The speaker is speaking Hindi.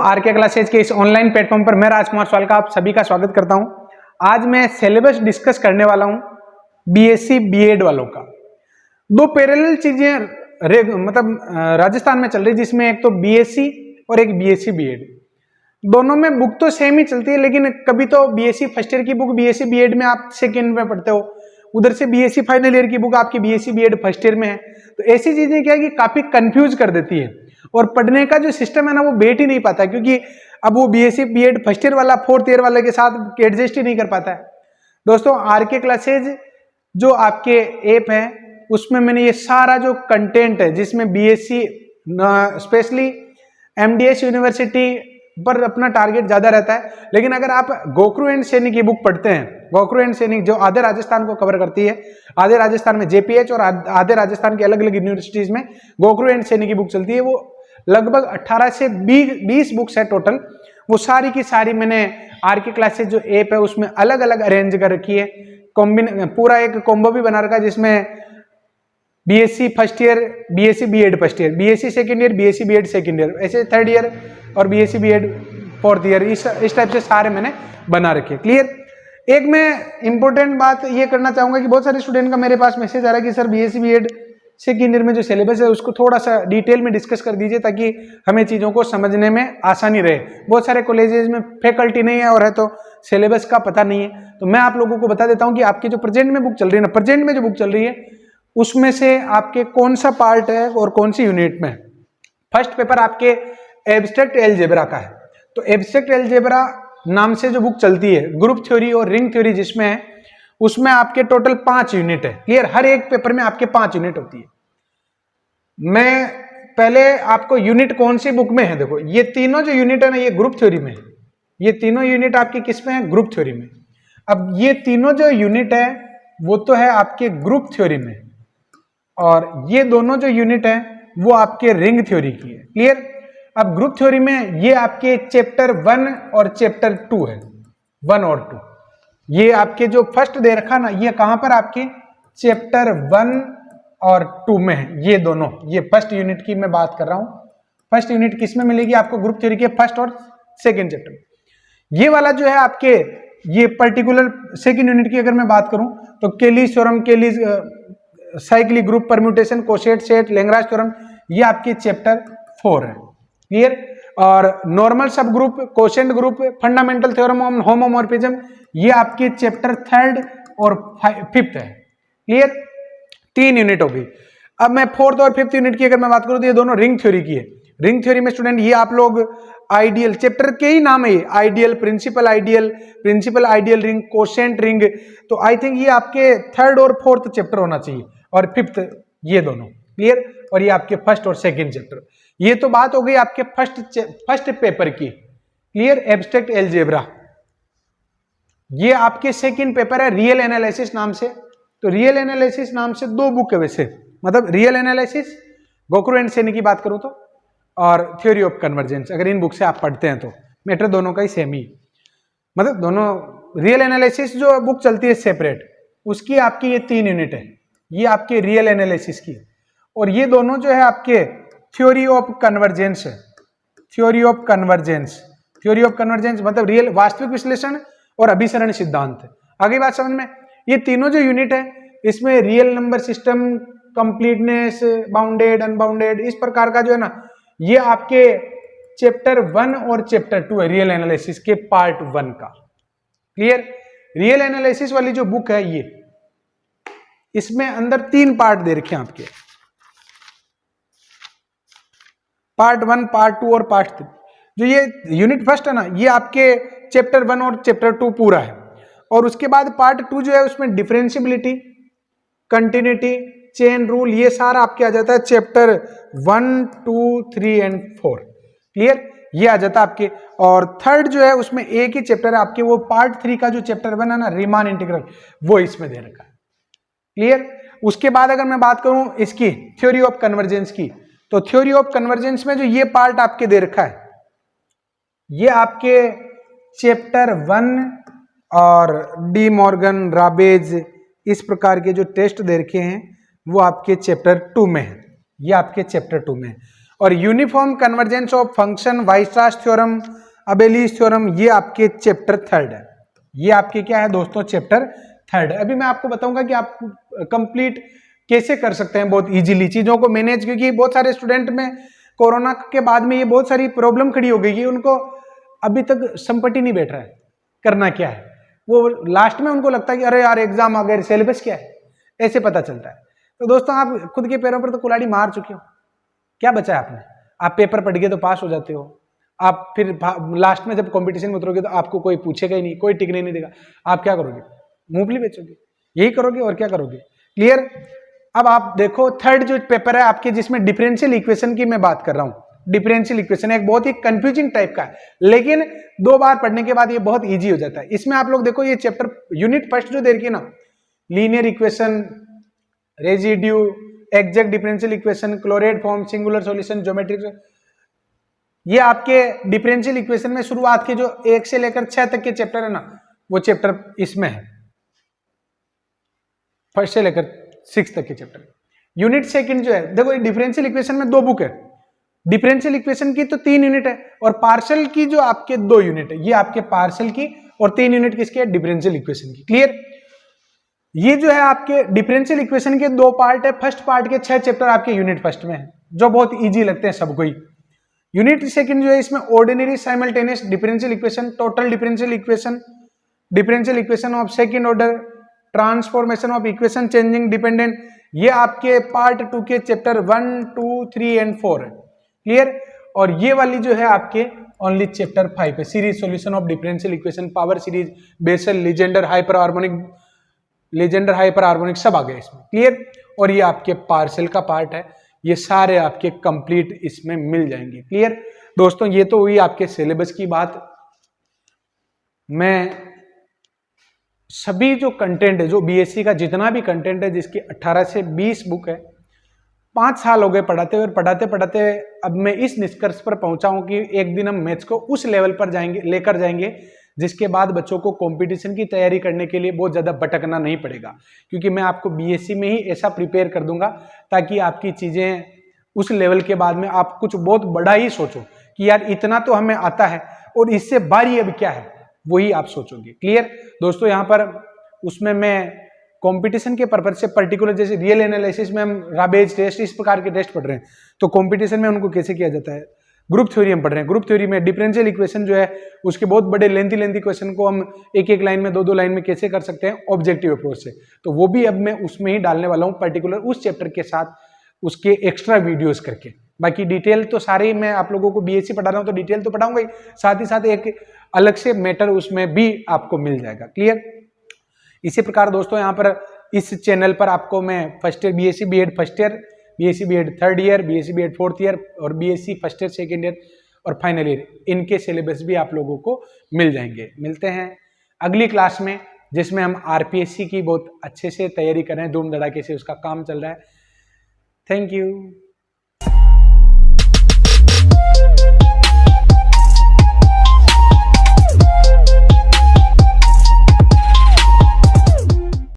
आरके क्लासेज के इस ऑनलाइन प्लेटफॉर्म पर मैं राजकुमार सवाल का आप सभी का स्वागत करता हूं। आज मैं सिलेबस डिस्कस करने वाला हूं बीएससी बीएड वालों का। दो पैरेलल चीजें राजस्थान में चल रही, जिसमें एक तो बीएससी और एक बीएससी बीएड। दोनों में बुक तो सेम ही चलती है, लेकिन कभी तो बीएससी फर्स्ट ईयर की बुक बीएससी बीएड में आप सेकेंड में पढ़ते हो, उधर से बीएससी फाइनल ईयर की बुक आपकी बीएससी बीएड फर्स्ट ईयर में है। तो ऐसी चीजें क्या है कि काफी कंफ्यूज कर देती है और पढ़ने का जो सिस्टम है ना वो बैठ ही नहीं पाता, क्योंकि अब वो बीएससी बीएड फर्स्ट ईयर वाला फोर्थ ईयर वाले के साथ एडजस्ट ही नहीं कर पाता है। दोस्तों, आरके क्लासेज जो आपके ऐप है उसमें मैंने ये सारा जो कंटेंट है, जिसमें बीएससी स्पेशली एमडीएस यूनिवर्सिटी पर अपना टारगेट ज्यादा रहता है, लेकिन अगर आप गोखरू एंड सैनी की बुक पढ़ते हैं, गोखरू एंड सैनी जो आधे राजस्थान को कवर करती है, आधे राजस्थान में जेपीएच और आधे राजस्थान के अलग अलग यूनिवर्सिटीज में गोखरू एंड सैनी की बुक चलती है, वो लगभग 18 से 20 बुक्स है टोटल। वो सारी की सारी मैंने आरके क्लासेज जो ऐप है उसमें अलग अलग अरेंज कर रखी है। पूरा एक कॉम्बो भी बना रखा है, जिसमें BSc first year, BSc BEd first year, BSc second year, BSc BEd second year, ऐसे थर्ड ईयर और बीएससी बीएड फोर्थ ईयर, इस टाइप से सारे मैंने बना रखे। क्लियर। एक मैं इंपॉर्टेंट बात ये करना चाहूंगा कि बहुत सारे स्टूडेंट का मेरे पास मैसेज आ रहा है कि sir BSc BEd second year में जो सिलेबस है उसको थोड़ा सा डिटेल में डिस्कस कर दीजिए, ताकि हमें चीजों को समझने में आसानी रहे। बहुत सारे कॉलेजेस में फैकल्टी नहीं है और है तो सिलेबस का पता नहीं है। तो मैं आप लोगों को बता देता हूँ कि आपकी जो प्रेजेंट में बुक चल रही है ना, प्रेजेंट में जो बुक चल रही है उसमें से आपके कौन सा पार्ट है और कौन सी यूनिट में। फर्स्ट पेपर आपके एब्स्ट्रैक्ट एलजेब्रा का है। तो एब्स्ट्रैक्ट एलजेब्रा नाम से जो बुक चलती है, ग्रुप थ्योरी और रिंग थ्योरी जिसमें है, उसमें आपके टोटल 5 यूनिट है। क्लियर। हर एक पेपर में आपके 5 यूनिट होती है। मैं पहले आपको यूनिट कौन सी बुक में है, देखो ये तीनों जो यूनिट है ना, ये ग्रुप थ्योरी में है। ये तीनों यूनिट आपकी किस में है? ग्रुप थ्योरी में। अब ये तीनों जो यूनिट है वो तो है आपके ग्रुप थ्योरी में, और ये दोनों जो यूनिट है वो आपके रिंग थ्योरी की है। क्लियर। अब ग्रुप थ्योरी में ये आपके चैप्टर 1 और चैप्टर 2 है, 1 और 2। ये आपके जो फर्स्ट दे रखा ना, ये कहां पर आपके चैप्टर 1 और 2 में है। ये दोनों, ये फर्स्ट यूनिट की मैं बात कर रहा हूं। फर्स्ट यूनिट किस में मिलेगी आपको? ग्रुप थ्योरी के फर्स्ट और सेकेंड चैप्टर। ये वाला जो है आपके, ये पर्टिकुलर सेकेंड यूनिट की अगर मैं बात करूं तो Cayley's theorem, Cayley's cyclic group permutation, coset set, Lagrange theorem, ये आपके चैप्टर 4 है। क्लियर। और normal subgroup, quotient group, fundamental theorem on homomorphism, ये आपके चैप्टर 3 और 5th है। क्लियर। 3 यूनिट होगी। अब मैं 4th और 5th यूनिट की अगर मैं बात करूं तो ये दोनों रिंग थ्योरी की है। रिंग थ्योरी में स्टूडेंट ये आप लोग आइडियल चैप्टर के ही नाम है, ये ideal, principal ideal ring, quotient ring. तो आई थिंक ये आपके 3rd और 4th चैप्टर होना चाहिए, और 5th ये दोनों। क्लियर। और ये आपके फर्स्ट और सेकंड चैप्टर। ये तो बात हो गई आपके फर्स्ट पेपर की। क्लियर। Abstract algebra. ये आपके सेकंड पेपर है रियल एनालिसिस नाम से। तो रियल एनालिसिस नाम से 2 बुक है वैसे, मतलब रियल एनालिसिस गोखरू एंड सैनी की बात करूं तो, और थ्योरी ऑफ कन्वर्जेंस। अगर इन बुक से आप पढ़ते हैं तो मैटर दोनों का ही सेम ही, मतलब दोनों। रियल एनालिसिस जो बुक चलती है सेपरेट, उसकी आपकी ये 3 यूनिट है, ये आपके रियल एनालिसिस की। और ये दोनों जो है आपके थ्योरी ऑफ कन्वर्जेंस है। थ्योरी ऑफ कन्वर्जेंस मतलब रियल, वास्तविक विश्लेषण और अभिसरण सिद्धांत। आगे बात समझ में। ये तीनों जो यूनिट है इसमें real number system, completeness, bounded, unbounded, इस प्रकार का जो है ना, ये आपके चैप्टर 1 और चैप्टर 2 है रियल एनालिसिस के पार्ट 1 का। क्लियर। रियल एनालिसिस वाली जो बुक है ये, इसमें अंदर 3 पार्ट दे रखे हैं आपके, पार्ट 1, पार्ट 2 और पार्ट 3। जो ये यूनिट फर्स्ट है ना, ये आपके चैप्टर 1 और चैप्टर 2 पूरा है। और उसके बाद पार्ट 2 जो है उसमें डिफरेंशियबिलिटी, कंटिन्यूटी, चेन रूल, ये सारा आपके आ जाता है चैप्टर 1, 2, 3 एंड 4। क्लियर। ये आ जाता है आपके। और थर्ड जो है उसमें एक ही चैप्टर है आपके, वो पार्ट 3 का जो चैप्टर 1 है ना, रीमान इंटीग्रल, वो इसमें दे रखा है। क्लियर। उसके बाद अगर मैं बात करूं इसकी थ्योरी ऑफ कन्वर्जेंस की, तो थ्योरी ऑफ कन्वर्जेंस में जो ये पार्ट आपके दे रखा है, ये आपके चैप्टर 1 और डी मॉर्गन, राबेज, इस प्रकार के जो टेस्ट दे रखे हैं वो आपके चैप्टर 2 में है। ये आपके चैप्टर 2 में है। और uniform convergence of function, Weierstrass theorem, Abel's theorem, ये आपके चैप्टर 3 है। ये आपके क्या है दोस्तों, चैप्टर 3 है। अभी मैं आपको बताऊंगा कि आप कंप्लीट कैसे कर सकते हैं बहुत इजीली चीजों को मैनेज, क्योंकि बहुत सारे स्टूडेंट में कोरोना के बाद में ये बहुत सारी प्रॉब्लम खड़ी हो गई कि उनको अभी तक संपत्ति नहीं बैठ रहा है करना क्या है। वो लास्ट में उनको लगता है कि अरे यार एग्जाम आ गए, सिलेबस क्या है, ऐसे पता चलता है। तो दोस्तों आप खुद के पैरों पर तो कुल्हाड़ी मार चुके हो, क्या बचा है आपने? आप पेपर पढ़ के तो पास हो जाते हो, आप फिर लास्ट में जब कंपटीशन में उतरोगे तो आपको कोई पूछेगा ही नहीं, कोई टिकने नहीं देगा, आप क्या करोगे? मूंगफली बेचोगे, यही करोगे और क्या करोगे। क्लियर। अब आप देखो थर्ड जो पेपर है आपके, जिसमें डिफरेंशियल इक्वेशन की मैं बात कर रहा हूं। डिफरेंशियल इक्वेशन एक बहुत ही कंफ्यूजिंग टाइप का है, लेकिन 2 बार पढ़ने के बाद ये बहुत इजी हो जाता है। इसमें आप लोग देखो ये चैप्टर यूनिट फर्स्ट जो दे रखी है ना, linear equation, residue, exact differential equation, chlorate form, singular solution, geometric, ये आपके डिफरेंशियल इक्वेशन में शुरुआत के जो 1 से लेकर 6 तक के चैप्टर है ना, वो चैप्टर इसमें है, फर्स्ट से लेकर 6 तक के चैप्टर। यूनिट सेकंड जो है, देखो डिफरेंशियल इक्वेशन में 2 बुक है, डिफरेंशियल इक्वेशन की तो 3 यूनिट है और पार्शियल की जो आपके 2 यूनिट है। ये आपके पार्शियल की और 3 यूनिट किसके, डिफरेंशियल इक्वेशन की। क्लियर। ये जो है आपके डिफरेंशियल इक्वेशन के 2 पार्ट है। फर्स्ट पार्ट के 6 चैप्टर आपके यूनिट फर्स्ट में है, जो बहुत इजी लगते हैं सबको ही। यूनिट सेकंड जो है इसमें ordinary simultaneous differential equation, total differential equation, differential equation of second order, transformation of equation changing dependent, ये आपके पार्ट 2 के चैप्टर 1, 2, 3 एंड 4 है। क्लियर। और ये वाली जो है आपके ओनली चैप्टर 5 है, series solution of differential equation, power series, Bessel, Legendre, hyper harmonic सब आ गए इसमें। क्लियर। और ये आपके पार्शियल का पार्ट है, ये सारे आपके कंप्लीट इसमें मिल जाएंगे। क्लियर दोस्तों, ये तो हुई आपके सिलेबस की बात। मैं सभी जो कंटेंट है, जो बीएससी का जितना भी कंटेंट है, जिसकी 18 से 20 बुक है, 5 साल हो गए पढ़ाते हुए, और पढ़ाते पढ़ाते अब मैं इस निष्कर्ष पर पहुंचा हूं कि एक दिन हम मैथ्स को उस लेवल पर लेकर जाएंगे जिसके बाद बच्चों को कंपटीशन की तैयारी करने के लिए बहुत ज़्यादा भटकना नहीं पड़ेगा, क्योंकि मैं आपको बीएससी में ही ऐसा प्रिपेयर कर दूंगा ताकि आपकी चीज़ें उस लेवल के बाद में आप कुछ बहुत बड़ा ही सोचो कि यार इतना तो हमें आता है और इससे बारी अब क्या है, वही आप सोचोगे। क्लियर दोस्तों। यहाँ पर उसमें मैं कंपटीशन के पर्पज से पर्टिकुलर, जैसे रियल एनालिसिस में हम राबेज टेस्ट, इस प्रकार के टेस्ट पढ़ रहे हैं, तो कंपटीशन में उनको कैसे किया जाता है। ग्रुप थ्योरी हम पढ़ रहे हैं, ग्रुप थ्योरी में डिफरेंशियल इक्वेशन जो है उसके बहुत बड़े लेंथी क्वेश्चन को हम एक एक लाइन में, 2-2 लाइन में कैसे कर सकते हैं ऑब्जेक्टिव अप्रोच से, तो वो भी अब मैं उसमें ही डालने वाला हूँ, पर्टिकुलर उस चैप्टर के साथ उसके एक्स्ट्रा वीडियोस करके। बाकी डिटेल तो सारे मैं आप लोगों को बीएससी पढ़ा रहा हूँ तो डिटेल तो पढ़ाऊंगा ही, साथ ही साथ एक अलग से मैटर उसमें भी आपको मिल जाएगा। क्लियर। इसी प्रकार दोस्तों यहाँ पर इस चैनल पर आपको मैं first year BSc BEd first year, BSc BEd third year, BSc BEd fourth year और BSc first year second year और फाइनल ईयर, इनके सिलेबस भी आप लोगों को मिल जाएंगे। मिलते हैं अगली क्लास में, जिसमें हम आरपीएससी की बहुत अच्छे से तैयारी कर रहे हैं, धूम धड़ाके से उसका काम चल रहा है। Thank you.